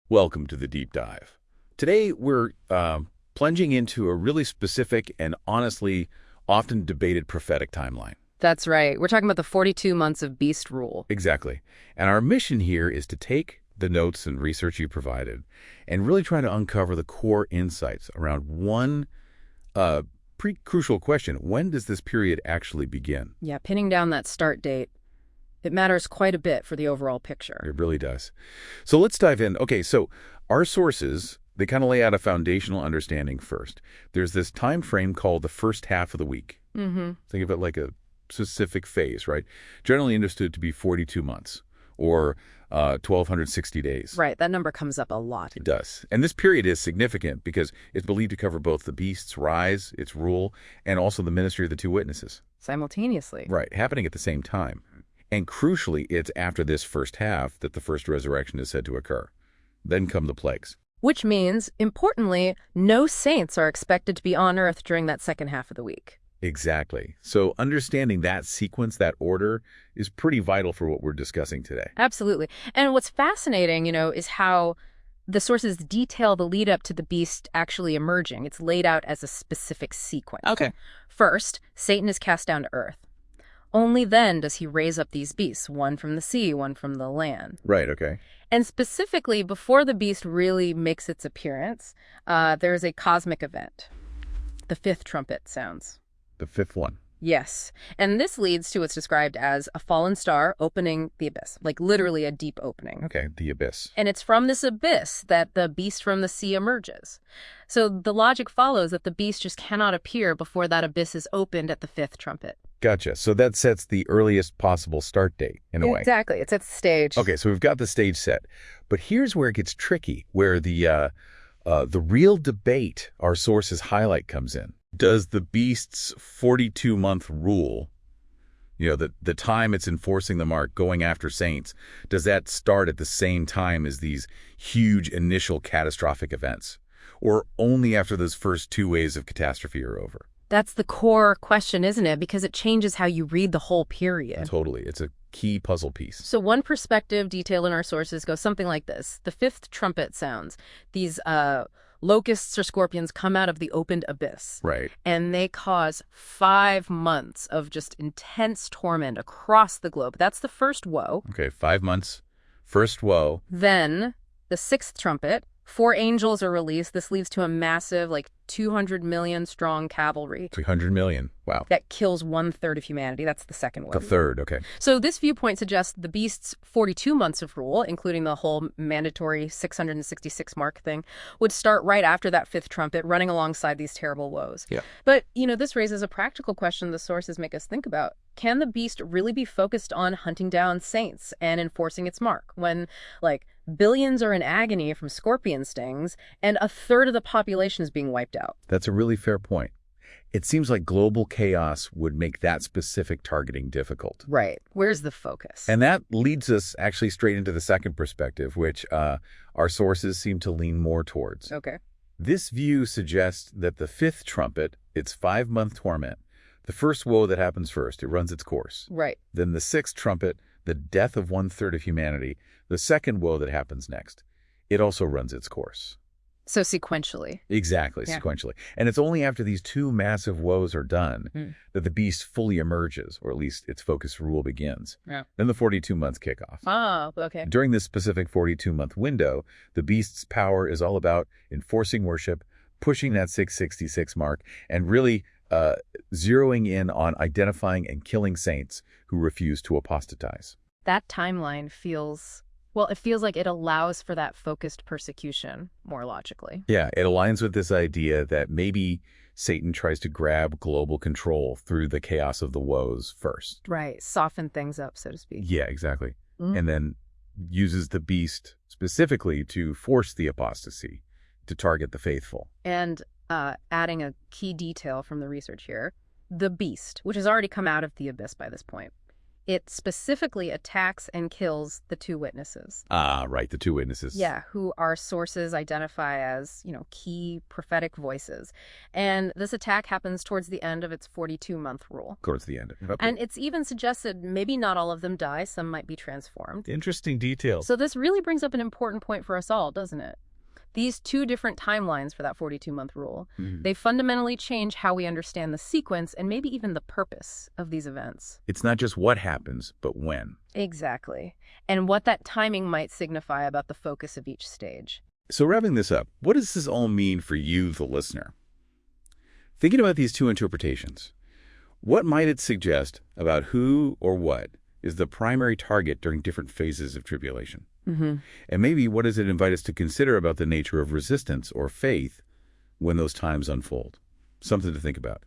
Welcome to the deep dive. Today, we're plunging into a really specific and honestly often debated prophetic timeline. That's right. We're talking about the 42 months of beast rule. Exactly. And our mission here is to take the notes and research you provided and really try to uncover the core insights around one pretty crucial question. When does this period actually begin? Yeah, pinning down that start date. It matters quite a bit for the overall picture. It really does. So let's dive in. Okay, so our sources, they kind of lay out a foundational understanding first. There's this time frame called the first half of the week. Think of it like a specific phase, right? Generally understood to be 42 months or 1,260 days. Right, that number comes up a lot. It does. And this period is significant because it's believed to cover both the beast's rise, its rule, and also the ministry of the two witnesses. Simultaneously. Right, happening at the same time. And crucially, it's after this first half that the first resurrection is said to occur. Then come the plagues. Which means, importantly, no saints are expected to be on earth during that second half of the week. Exactly. So understanding that sequence, that order, is pretty vital for what we're discussing today. Absolutely. And what's fascinating, is how the sources detail the lead up to the beast actually emerging. It's laid out as a specific sequence. Okay. First, Satan is cast down to earth. Only then does he raise up these beasts, one from the sea, one from the land. Right, okay. And specifically, before the beast really makes its appearance, there's a cosmic event. The fifth trumpet sounds. The fifth one. Yes. And this leads to what's described as a fallen star opening the abyss, like literally a deep opening. Okay, the abyss. And it's from this abyss that the beast from the sea emerges. So the logic follows that the beast just cannot appear before that abyss is opened at the fifth trumpet. Gotcha. So that sets the earliest possible start date, in a way. Exactly. It sets the stage. Okay, so we've got the stage set. But here's where it gets tricky, where the real debate our sources highlight comes in. Does the beast's 42-month rule, the time it's enforcing the mark, going after saints, does that start at the same time as these huge initial catastrophic events? Or only after those first 2 waves of catastrophe are over? That's the core question, isn't it? Because it changes how you read the whole period. Totally. It's a key puzzle piece. So one perspective detailed in our sources goes something like this. The fifth trumpet sounds. These locusts or scorpions come out of the opened abyss. Right. And they cause 5 months of just intense torment across the globe. That's the first woe. Okay, 5 months. First woe. Then the sixth trumpet. 4 angels are released. This leads to a massive, 200 million strong cavalry. 300 million. Wow. That kills 1/3 of humanity. That's the second one. The third, okay. So this viewpoint suggests the beast's 42 months of rule, including the whole mandatory 666 mark thing, would start right after that fifth trumpet, running alongside these terrible woes. Yeah. But, this raises a practical question the sources make us think about. Can the beast really be focused on hunting down saints and enforcing its mark when, billions are in agony from scorpion stings and 1/3 of the population is being wiped out? That's a really fair point. It seems like global chaos would make that specific targeting difficult. Right. Where's the focus? And that leads us actually straight into the second perspective, which our sources seem to lean more towards. Okay. This view suggests that the fifth trumpet, its 5-month torment, the first woe that happens first, it runs its course. Right. Then the sixth trumpet, the death of 1/3 of humanity, the second woe that happens next, it also runs its course. So sequentially. Exactly, Yeah. sequentially. And it's only after these 2 massive woes are done that the beast fully emerges, or at least its focused rule begins. Yeah. Then the 42 months kick off. Oh, okay. During this specific 42-month window, the beast's power is all about enforcing worship, pushing that 666 mark, and really zeroing in on identifying and killing saints who refuse to apostatize. That timeline feels like it allows for that focused persecution more logically. Yeah, it aligns with this idea that maybe Satan tries to grab global control through the chaos of the woes first. Right. Soften things up, so to speak. Yeah, exactly. And then uses the beast specifically to force the apostasy, to target the faithful. And adding a key detail from the research here, the beast, which has already come out of the abyss by this point, It specifically attacks and kills the two witnesses. Ah, right, the two witnesses. Yeah, who our sources identify as, key prophetic voices. And this attack happens towards the end of its 42-month rule. Towards the end. Okay. And it's even suggested maybe not all of them die, some might be transformed. Interesting details. So this really brings up an important point for us all, doesn't it? These two different timelines for that 42-month rule, they fundamentally change how we understand the sequence and maybe even the purpose of these events. It's not just what happens, but when. Exactly. And what that timing might signify about the focus of each stage. So wrapping this up, what does this all mean for you, the listener? Thinking about these two interpretations, what might it suggest about who or what is the primary target during different phases of tribulation? And maybe what does it invite us to consider about the nature of resistance or faith when those times unfold? Something to think about.